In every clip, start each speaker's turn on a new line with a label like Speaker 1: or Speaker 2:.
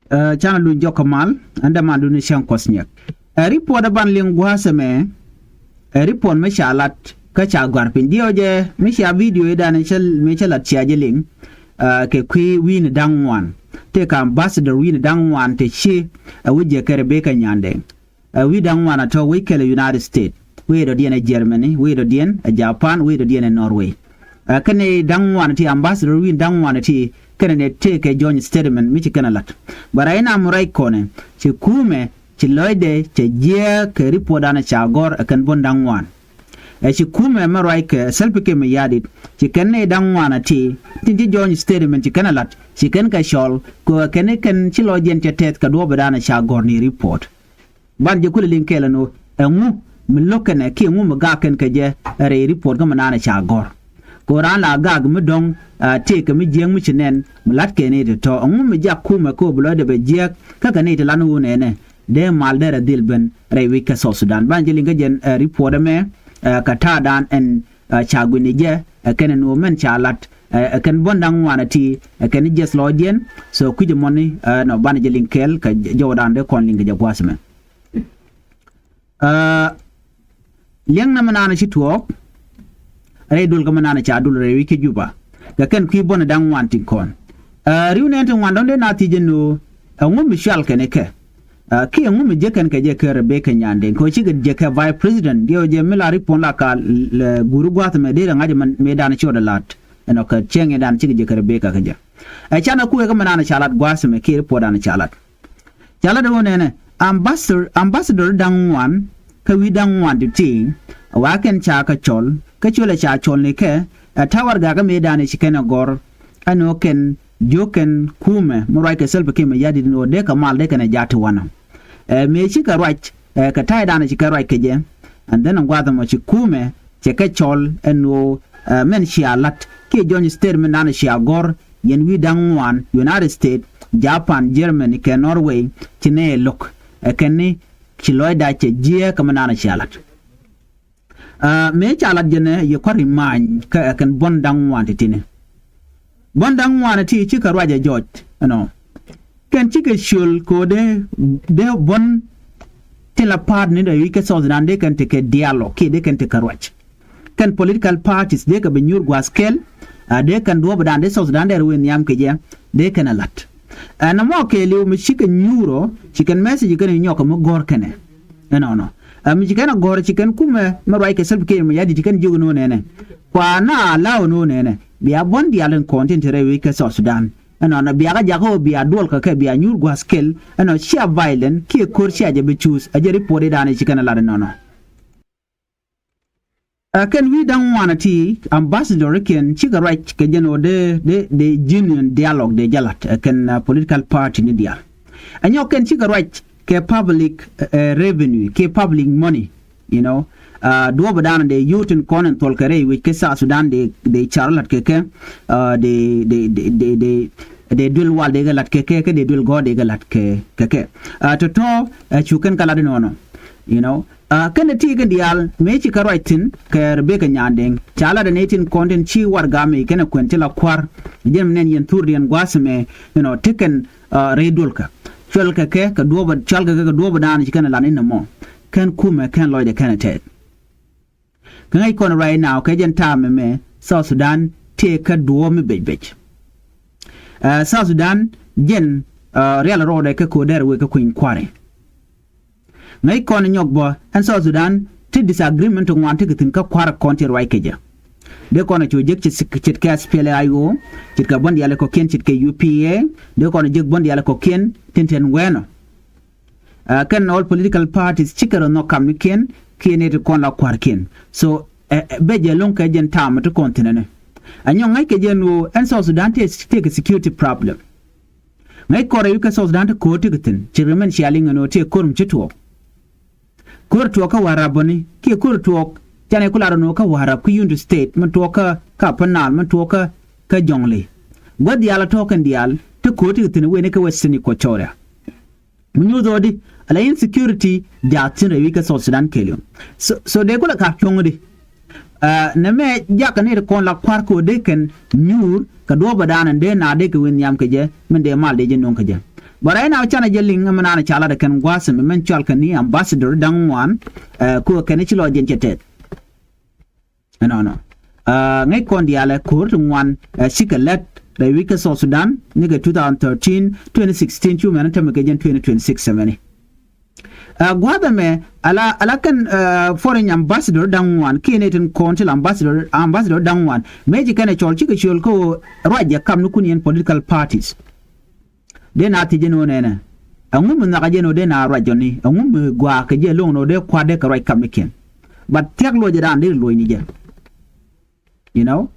Speaker 1: chana lu jokamal anda mandu ni shan kosnyak report ban lingwa seme report me shalat ka cha gwar pin dioje mi sha video ida ne chel me chelat cha jeling ke kwi win dangwan te ka ambassador win dangwan te chi wije kere be ka nyande wi dangwan ato we kele United States we do diene Germany we do dien Japan we do diene Norway kane dangwan ti ambassador win dangwan ti kene ne take a joint statement mi ci kana lat bara ina murai kone ci kume ci loide ci je ke ripodana ci agor kan bon dangwan ci kume marai ke selpike me yadit ci kene dangwan ti ti joint statement ci kana lat ci ken ka shol ko kene ken ci lojen ci tet ka do badana ci agor ni report ban je kule linkela no ngu mi lokene ki ngu ga ken ke je re report ga manana ci agor Koran la gag mi dong take mi jeng mi chinen mi lat kene to ngu mi jakku me ko blo de be jek kaka ne lanu ne de mal de dil ben re wi ka so Sudan ban jeli nga jen report me ka ta dan en chaguni je kene no men chalat ken bondang wana ti ken jes lodien so kuje moni no ban jeli kel ka jodan de kon linga jagwasme liang na manana ci tuok ay dul ko manana cha dul rewi ke juba ga ken ki bona dang wanti kon riu ne tan wandon de na ti jenu ngum michal ken ke ki ngum je ken ke je ke rebe ke nyande ko ci je ke vice president dio je milari pon la ka guru gwat me de ngaje me dan ci oda lat eno ka chenge dan ci je ke rebe ka je ay chana ku ga manana chalat gwas me ki po dan chalat de wona ne ambassador dang wan ka wi dang wan de ting wa ken cha ka chol ka chole cha chol ne ke tawar ga me dane shikena gor ano ken joken kume murai ke selbe ke me yadi no de ka mal de kana jatu wana me shi ka right ka tai dane shi ka right ke je and then ngwa da mo shi kume che ka chol eno men shi alat ke jonyi state men dane shi agor yen wi dangwan United States Japan Germany ke Norway tine look kenni ci loida che je ka manana shi alat me chalat jene ye kwari man ka kan bondang wanti tine bondang wanti ci ka raja George no ken ci ke shul ko de bon tila part ni da yike so dan de kan te ke dialogue ke de kan te ka raj kan political parties de ka be nyur gwaskel de kan do badan de so dan de wen yam ke je de kan alat na mo ke liu mi ci ke nyuro ci kan message kan nyoka mo gor kene no mi jikana gore chicken kuma marai ke self care mi yadi chicken jugo no nene kwa na lawo no nene biya bondi alen content rewe ke so Sudan ana na biya ga jago biya dol ka ke biya nyur gwaskel ana shia violent ki korsi aje be choose aje report dane chicken la no can we don't want to ambassador ken chiga right ke jeno de genuine dialogue de jalat ken political party ni dia anyo ken chiga right ke public revenue ke public money you know do badana de yutin konen tolkare which ke sa Sudan de charlotte ke de dul wal de galat ke de dul god de galat ke to chuken kala de no you know kan ti ga dial me chi karaitin ke rebeka nyandeng chala de netin content chi warga me kana kwentela kwar jem nen yen turdian gwasme you know tiken redulka chol ka doba chal ka doba dan ci kana lanin mo kan kuma kan loide kana te kan ai kon right now ka jen ta me South Sudan te ka do me bej South Sudan jen real road ka ko der we ka kuin kware ngai kon nyogbo an South Sudan te disagreement ngwan te tin ka kwara konti right ke ja de kono cho jek ci ka spele ayo ci ka bondi yale ko ken ci ka UPA de kono jek bondi yale ko ken tinten weno kan all political parties chikaro no kam ken kene to kon la kwar ken so beje lon ka jen tam to continent anyo ngai ke jenu en so Sudan te take security problem ngai kore yu ka so Sudan ko tigitin ci remen shaling no te korum ci to kor to ka waraboni ke kor to jane kula no ka warab ku yundu state man to ka panal man to ka jongle god yala to kan dial te ko tigitin we ne ka westini ko chora munyo dodi ala insecurity jatin rewi ka so Sudan kelio so de kula ka chongdi na me jaka ne ko la kwar ko de ken nyur ka do badana de na de ko wen yam ke je men de mal de je non ke je But I now chana jelling manana chala de kan gwasem men chal kan ni ambassador dangwan ku kan chilo jenchetet. No. Ngay kon diale kur ngwan sikalet the week South Sudan nigga 2013 2016 chu man tam gajen 2026 semeni. Gwada me ala kan foreign ambassador dangwan kinetin kontil ambassador dangwan meji kan chol chika chol ko raja kam nukunian political parties. De na ti jeno nene angum na ka jeno de na rajoni angum gwa ka je long no de kwa de ka right kam niken but tek lo je dan de lo ni je you know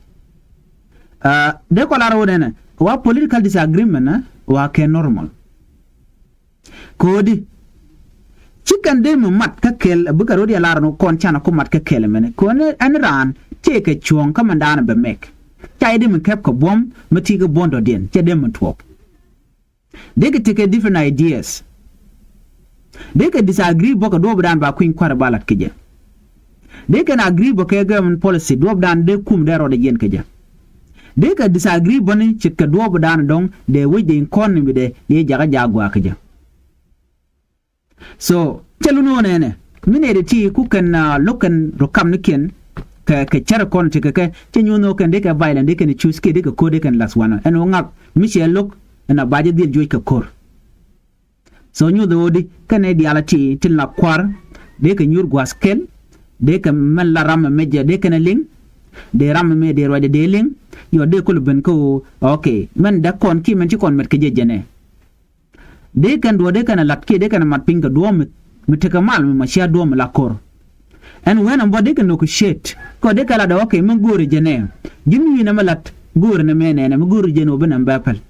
Speaker 1: de ko la ro nene wa political disagreement wa ke normal kodi chikan de mu mat ka kel bu ka ro de la no kon chana ko mat ka kel mene ko ne an ran te ke chuon ka mandana be mek chai de mu kep ko bom mati ga bondo den che de mu twop. They can take different ideas. They can disagree boka do dan ba queen kwara balat keje. They can agree boka government policy do dan de kum dero de yen keje. They can disagree boni chitka do dan dong de we de economy de jaga jagwa keje. So chelu no nene mine de ti ku kan lokan rokam niken ka chara kon tika ka chenyu no kan de ka violent de kan choose ke de ka ko de kan last one and ngap michel look na baje dil joy ka kor so nyu do di kane di ala ti til na kwar de ka nyur gwaskel de ka man la ram meja de kana ling de ram me de roide de ling yo de ko ben ko okay man da kon ki man ci kon met ke jejene de kan do de kana lat ke de kana mat pinga do mi te ka mal mi ma sha do la kor and when am de kan no ko shit ko de kala da okay man gori jene jimi na malat gori na mene na gori jeno ben am bapal.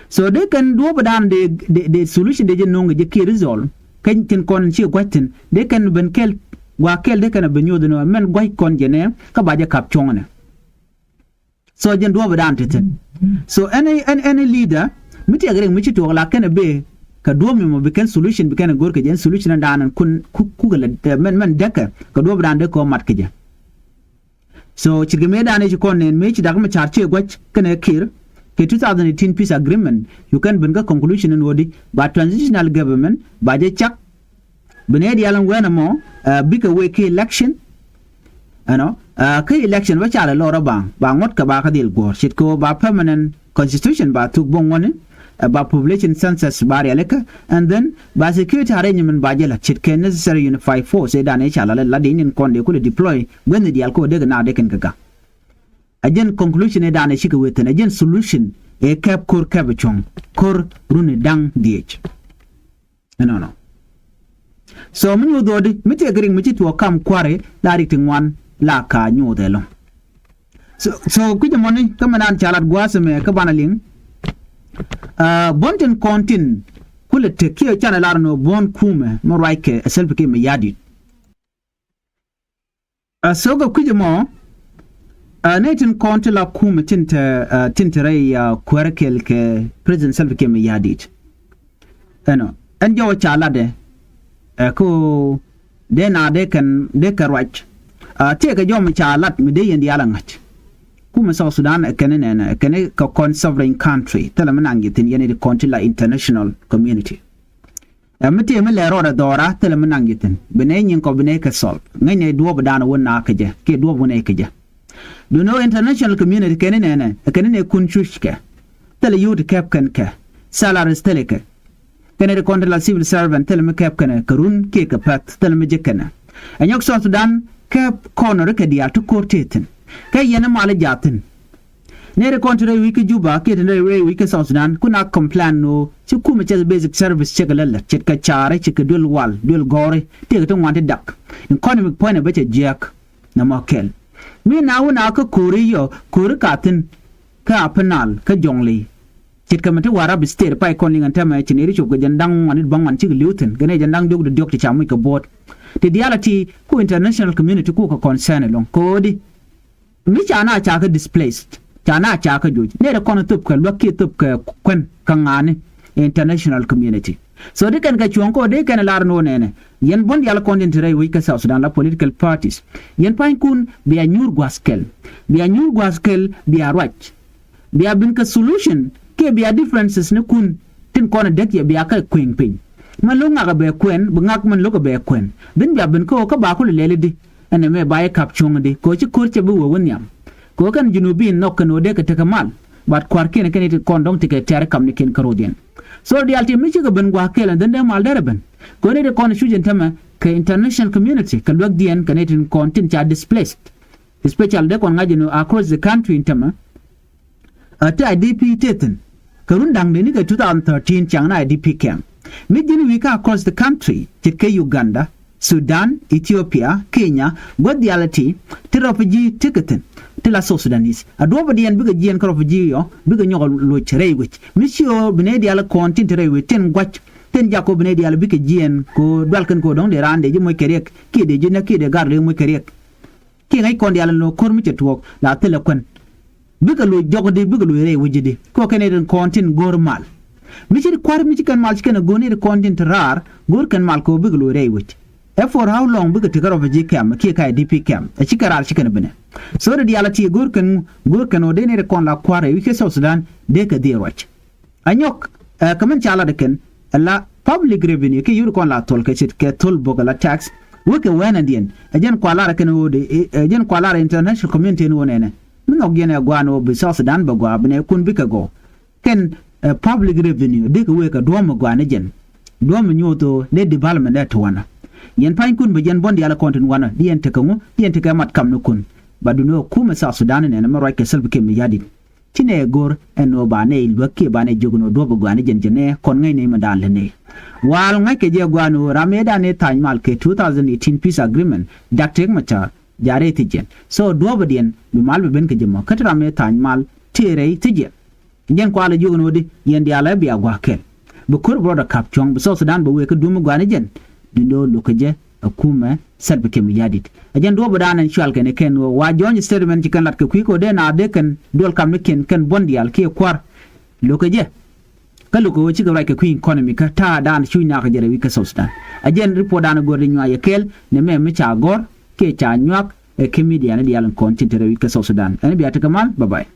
Speaker 1: So they can do down the solution they know the key resolve. Can con chi question they can ben kel wa kel they can ben yodo no men gwai kon jene ka baje kap chongane. So jen do down teten. So any leader miti agree miti to la can be ka do mi mo be kan solution be kan gor ka jen solution dan kun kugala men deka ka do down de ko mat ke je. So chigme dan ji kon nen me chi dag ma charche gwach kan kir ke 2018 peace agreement you can bring a conclusion in wodi ba transitional government ba je chak bene di alan wena mo big away ke election ke election ba chala lora ba ngot ka ba ka dil gor shit ko ba permanent constitution ba tuk bon woni ba population census ba realeka and then ba security arrangement ba je la shit ke necessary unify force e dan e chala la de in kon de ko deploy when di al ko de na de ken ka again conclusion e dane shika weten again solution e kap kor kabachong kor rune dang dh no so mun yodo di miti agring miti to kam kware la ritingwan la ka nyode lo so kuje moni kamanan chalat gwase me ka banaling bonten kontin kule te kiyo chana larno bon kume mo raike self ke me yadi so go kuje mo Nathan Conte la kum tintere kwerkel ke President Salva Kiir me yadit. En jo chala de ko de na de kan rach. Te ka jo me chalat me de yendi ala ngach. Kuma South Sudan kene ka sovereign country tala manangitin yene de Conte la international community. Mete me le roda dora tala manangitin. Bene nyin ko bene ka sol. Ngene duo badana wona ka je ke duo wona ka je. Do no international community kenene kunchushke tele youth cap kan ka salaries teleke kenene kontra civil servant tele me cap kan karun ke ka pat tele me jekana anyok South Sudan cap corner ke dia to korteten kay yena mala jaten nere kontra wiki juba ke ne wiki South Sudan kuna complain no ci kuma ce basic service ce galalla ce ka chare ce ka dul wal dul gore te ka wante dak economic point ba ce jack na makel mi na wuna ka kori katin ka penal ka jongli chit ka mate wara bi state pai kon lingan tama chineri chop ga jandang wanit bangwan chig liuten gane jandang dog de ti chamu ka bot the reality ku international community ku ka concern long kodi mi chana cha ka displaced chana cha ka joj ne da kono tup ka lokki tup ka kwen kangane international community so de kan ka chuanko de kan lar no nene yen bon yal content ray wi ka South Sudan la political parties yen pain kun bi a nyur gwaskel bi a right bi a bin ka solution ke bi a differences ne kun tin kon dek ye biya ka queen pin man lu nga be kwen bu ngak man lu ka be kwen bin biya bin ko ka ba ko lele di ene me baye kap chung di ko ci kur ci bu won yam ko kan junubi nok no de ka te kamal bat kwar ken ken ti kon dong ti ke ter kam ni ken karodien so di alti mi ci ga ben gwa kelen den de mal dere ben ko ne de kon shujen tama ka international community ka lok dien ka ne tin kon tin cha displaced especially de kon ngaji no across the country in tama ata IDP teten karun dang de ni ga 2013 chang na IDP camp mi jini wika across the country ti ke Uganda Sudan, Ethiopia, Kenya, god diality, ti refugee ticketing, ti la South Sudanese. Ado ba dian biga jian ka refugee yo, biga nyoko lo chere wich. Misio bine diala kontin tere wich, ten gwach, ten jako bine diala biga jian ko dwalkan ko dong de rande je moy kerek, ki de jina ki de garle moy kerek. Ki ngai kon diala no kor mi chetuok, la tele kwen. Biga lo jogo de biga lo re wujide, ko kene den kontin gor mal. Michi kwar michi kan mal chikana goni de kontin rar, gor kan mal ko biga lo re wich. For how long biga tika refugee camp ki ka IDP camp a chikarar chikana bene so the reality gurkan ode ne kon la kware wi ke South Sudan de ka de roch anyok kaman chala de ken la public revenue ke yur kon la tol ke chit ke tol bogala tax wi ke wen andien ajen kwala ken ode ajen kwala international community no ne min ogene gwano bi South Sudan bagwa bene kun bika go ken public revenue de ka we ka do mo gwana jen do mo nyoto de development that wana yen pain kun be jen bondi ala kontin wana dien te kangu dien te kamat kam no kun baduno kuma South Sudan ne na maro ke selbe ke mi yadi tine gor eno ba ne ilwake ba ne jogono do bo gwane jen jene kon ngai ne ma dal ne wal ngai ke je gwano rameda ne tan mal ke 2018 peace agreement daktek mata jare ti jen so do bo dien mi mal be ben ke jema katra me tan mal tere ti jen jen ko ala jogono de yen di ala bi agwa ken bu kur broda kap chong bu South Sudan bo we ke dum gwane jen dindo lokaje akuma salbe ke miyadit ajan do bodanan shual ken ken wa jonyi statement kan lat ke kuiko de na de kan dol kam ne ken bondial ke kwar lokaje kalu ko ci gawra ke kuin economy ka ta dan shunya ka jere wi ka South Sudan ajan report dan go de nyaa kel ne me cha gor ke cha nyak e ke media ne dial kon tintere wi ka South Sudan ani biata kamal bye bye